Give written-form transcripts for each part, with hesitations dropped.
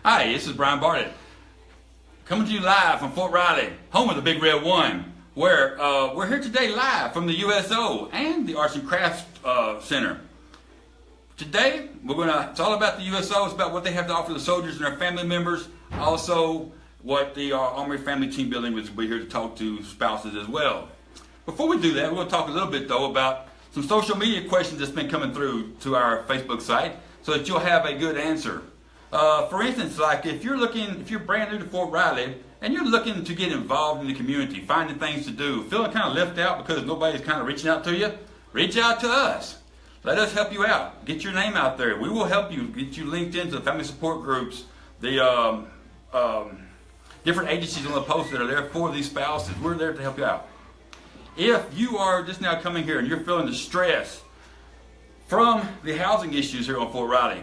Hi, this is Brian Bartlett, coming to you live from Fort Riley, home of the Big Red One, where we're here today live from the USO and the Arts and Crafts Center. Today, it's all about the USO. It's about what they have to offer the soldiers and their family members. Also, what the Army Family Team Building will be here to talk to spouses as well. Before we do that, we're going to talk a little bit though about some social media questions that's been coming through to our Facebook site, so that you'll have a good answer. For instance, like if you're brand new to Fort Riley and you're looking to get involved in the community, finding things to do, feeling kind of left out because nobody's kind of reaching out to you, reach out to us. Let us help you out. Get your name out there. We will help you. Get you linked into the family support groups, the different agencies on the post that are there for these spouses. We're there to help you out. If you are just now coming here and you're feeling the stress from the housing issues here on Fort Riley,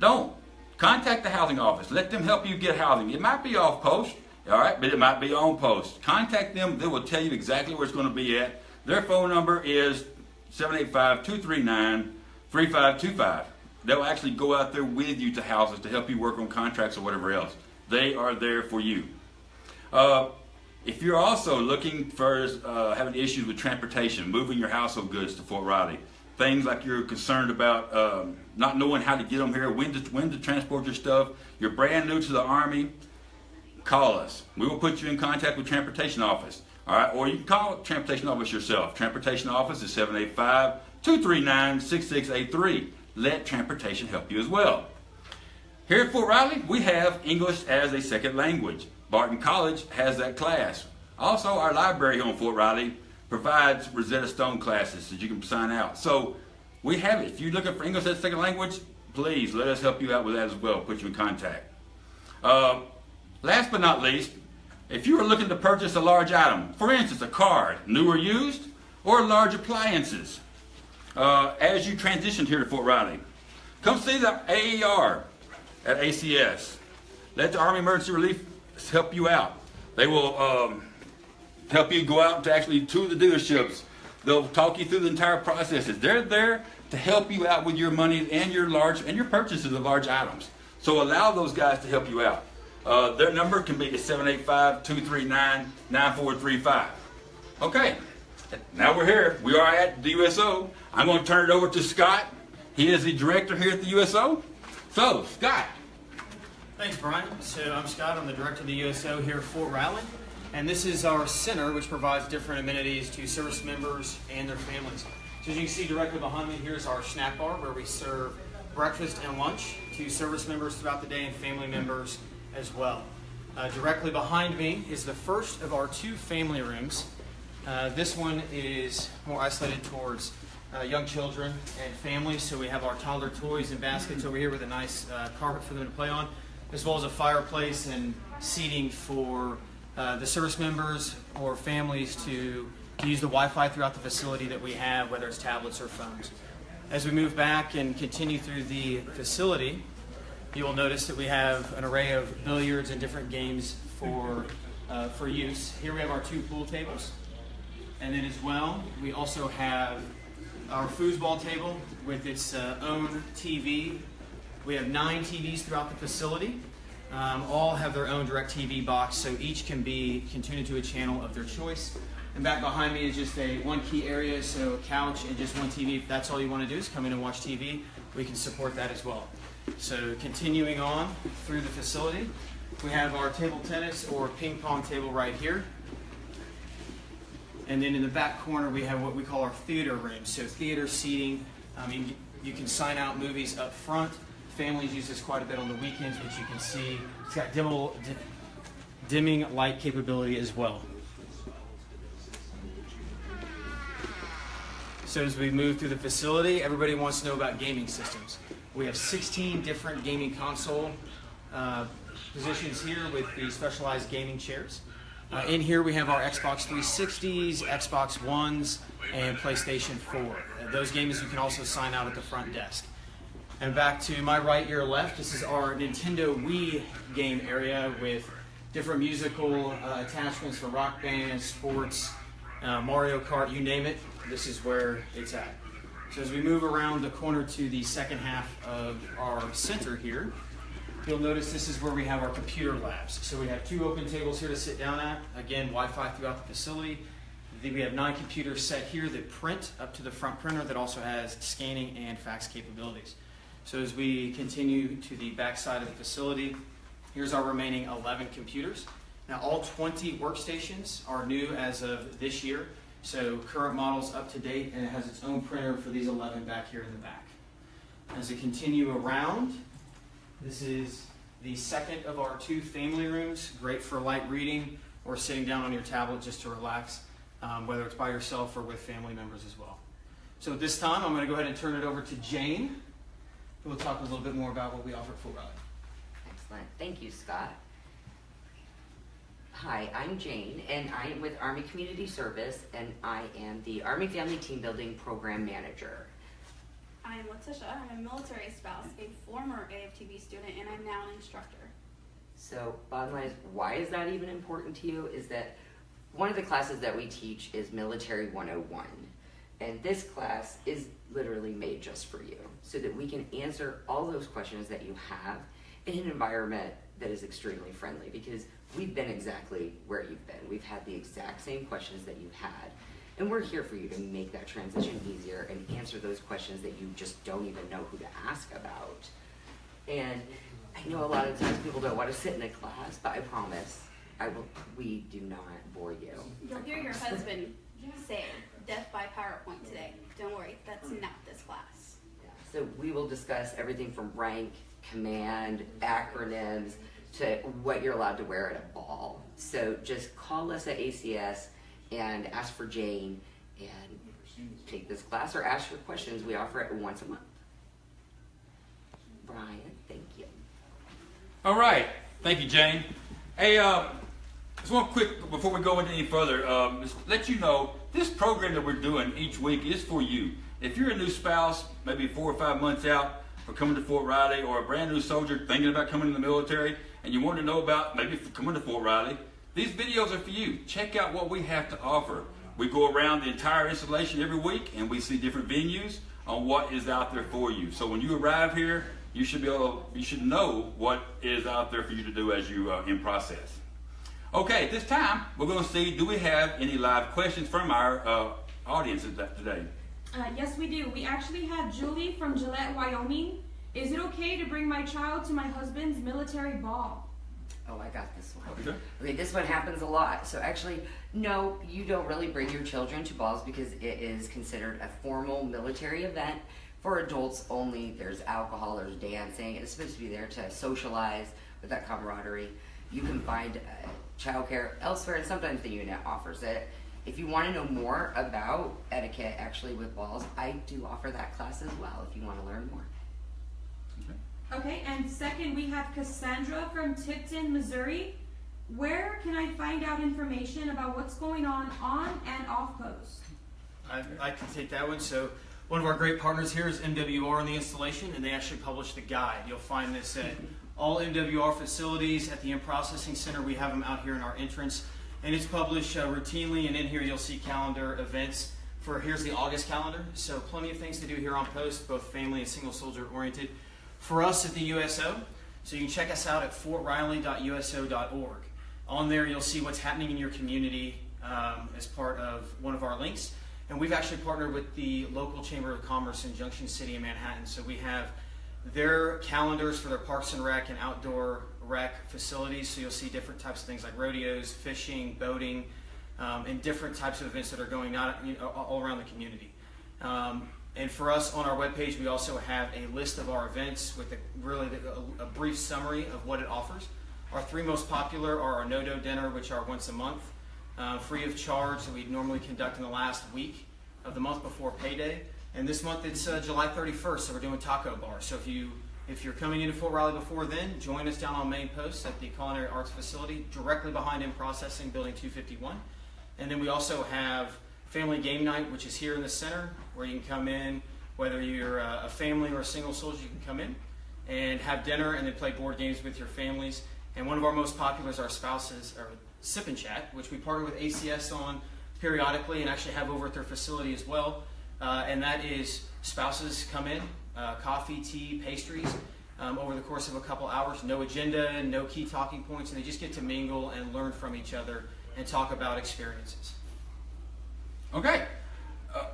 don't. Contact the housing office. Let them help you get housing. It might be off post, all right, but it might be on post. Contact them. They will tell you exactly where it's going to be at. Their phone number is 785-239-3525. They'll actually go out there with you to houses to help you work on contracts or whatever else. They are there for you. If you're also looking for having issues with transportation, moving your household goods to Fort Riley, things like you're concerned about not knowing how to get them here, when to transport your stuff, you're brand new to the Army, call us. We will put you in contact with Transportation Office. All right, or you can call Transportation Office yourself. Transportation Office is 785-239-6683. Let Transportation help you as well. Here at Fort Riley, we have English as a second language. Barton College has that class. Also, our library here on Fort Riley provides Rosetta Stone classes that you can sign out. So we have it. If you're looking for English as a second language, please let us help you out with that as well. Put you in contact. Last but not least, if you are looking to purchase a large item, for instance, a card, new or used, or large appliances, as you transitioned here to Fort Riley, come see the AER at ACS. Let the Army Emergency Relief help you out. They will help you go out to the dealerships. They'll talk you through the entire processes. They're there to help you out with your money and your purchases of large items. So allow those guys to help you out. Their number can be 785-239-9435. Okay, now we're here. We are at the USO. I'm going to turn it over to Scott. He is the director here at the USO. So, Scott. Thanks, Brian. So I'm Scott. I'm the director of the USO here at Fort Riley. And this is our center, which provides different amenities to service members and their families. So as you can see directly behind me, here's our snack bar where we serve breakfast and lunch to service members throughout the day and family members as well. Directly behind me is the first of our two family rooms. This one is more isolated towards young children and families. So we have our toddler toys and baskets over here with a nice carpet for them to play on, as well as a fireplace and seating for the service members or families to use the Wi-Fi throughout the facility that we have, whether it's tablets or phones. As we move back and continue through the facility, you will notice that we have an array of billiards and different games for use. Here we have our two pool tables. And then as well, we also have our foosball table with its own TV. We have 9 TVs throughout the facility. All have their own direct TV box, so each can be tuned into a channel of their choice. And back behind me is just one key area, so a couch and just one TV. If that's all you want to do is come in and watch TV, we can support that as well. So continuing on through the facility, we have our table tennis or ping pong table right here. And then in the back corner, we have what we call our theater room. So theater seating, you can sign out movies up front. Families use this quite a bit on the weekends, which you can see it's got dimming light capability as well. So as we move through the facility, everybody wants to know about gaming systems. We have 16 different gaming console positions here with the specialized gaming chairs. In here we have our Xbox 360s, Xbox Ones, and PlayStation 4. Those games you can also sign out at the front desk. And back to my right, your left, this is our Nintendo Wii game area with different musical attachments for rock bands, sports, Mario Kart, you name it, this is where it's at. So as we move around the corner to the second half of our center here, you'll notice this is where we have our computer labs. So we have 2 open tables here to sit down at. Again, Wi-Fi throughout the facility. Then we have 9 computers set here that print up to the front printer that also has scanning and fax capabilities. So as we continue to the back side of the facility, here's our remaining 11 computers. Now all 20 workstations are new as of this year. So current model's up to date, and it has its own printer for these 11 back here in the back. As we continue around, this is the second of our 2 family rooms, great for light reading or sitting down on your tablet just to relax, whether it's by yourself or with family members as well. So at this time, I'm going to go ahead and turn it over to Jane, who will talk a little bit more about what we offer at Fort Riley. Excellent. Thank you, Scott. Hi, I'm Jane, and I am with Army Community Service, and I am the Army Family Team Building Program Manager. I'm Letitia. I'm a military spouse, a former AFTB student, and I'm now an instructor. So, bottom line is, why is that even important to you? Is that one of the classes that we teach is Military 101. And this class is literally made just for you, so that we can answer all those questions that you have in an environment that is extremely friendly, because we've been exactly where you've been. We've had the exact same questions that you've had, and we're here for you to make that transition easier and answer those questions that you just don't even know who to ask about. And I know a lot of times people don't want to sit in a class, but I promise we do not bore you. You'll hear your husband say death by PowerPoint today. Don't worry, that's not this class. Yeah, so we will discuss everything from rank, command, acronyms, to what you're allowed to wear at a ball. So just call us at ACS and ask for Jane and take this class, or ask your questions. We offer it once a month. Brian, thank you. All right. Thank you, Jane. Hey, just one quick, before we go into any further, just let you know, this program that we're doing each week is for you. If you're a new spouse, maybe 4 or 5 months out for coming to Fort Riley, or a brand new soldier thinking about coming in the military, and you want to know about maybe coming to Fort Riley, these videos are for you. Check out what we have to offer. We go around the entire installation every week, and we see different venues on what is out there for you. So when you arrive here, you should know what is out there for you to do as you in process. Okay, at this time, we're going to see, do we have any live questions from our audience today? Yes, we do. We actually have Julie from Gillette, Wyoming. Is it okay to bring my child to my husband's military ball? Oh, I got this one. Okay. Okay, this one happens a lot. So actually, no, you don't really bring your children to balls, because it is considered a formal military event for adults only. There's alcohol, there's dancing. It's supposed to be there to socialize with that camaraderie. You can find childcare elsewhere, and sometimes the unit offers it. If you want to know more about etiquette actually with balls, I do offer that class as well if you want to learn more. Okay, and second, we have Cassandra from Tipton, Missouri. Where can I find out information about what's going on and off post? I can take that one. So one of our great partners here is MWR on the installation, and they actually published the guide. You'll find this at all MWR facilities. At the In-Processing Center, we have them out here in our entrance, and it's published routinely, and in here you'll see calendar events. Here's the August calendar, so plenty of things to do here on post, both family and single soldier oriented. For us at the USO, so you can check us out at fortriley.uso.org. On there you'll see what's happening in your community as part of one of our links. And we've actually partnered with the local Chamber of Commerce in Junction City in Manhattan. So we have their calendars for their parks and rec and outdoor rec facilities. So you'll see different types of things like rodeos, fishing, boating, and different types of events that are going on all around the community. And for us on our webpage, we also have a list of our events with a brief summary of what it offers. Our 3 most popular are our No-Do Dinner, which are once a month, free of charge, that we normally conduct in the last week of the month before payday. And this month it's July 31st, so we're doing taco bar. So if you're coming into Fort Riley before then, join us down on Main Post at the Culinary Arts Facility, directly behind In-Processing, Building 251. And then we also have Family Game Night, which is here in the center, where you can come in, whether you're a family or a single soldier, you can come in and have dinner and then play board games with your families. And one of our most popular is our spouses, or Sip and Chat, which we partner with ACS on periodically and actually have over at their facility as well. And that is spouses come in, coffee, tea, pastries, over the course of a couple hours. No agenda, no key talking points, and they just get to mingle and learn from each other and talk about experiences. Okay.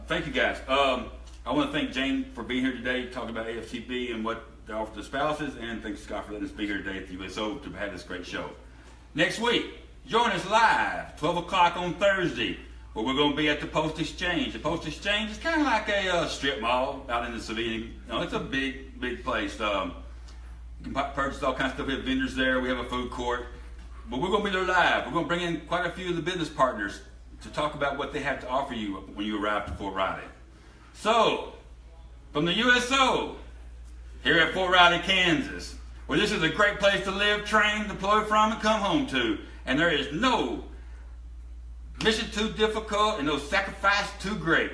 Thank you, guys. I want to thank Jane for being here today, talking about AFTB and what they offer to spouses, and thanks Scott for letting us be here today at the USO to have this great show. Next week, join us live, 12 o'clock on Thursday, where we're going to be at the Post Exchange. The Post Exchange is kind of like a strip mall out in the civilian. It's a big place. You can purchase all kinds of stuff. We have vendors there. We have a food court. But we're going to be there live. We're going to bring in quite a few of the business partners to talk about what they have to offer you when you arrive to Fort Riley. So, from the USO, here at Fort Riley, Kansas, where this is a great place to live, train, deploy from, and come home to, and there is no mission too difficult and no sacrifice too great.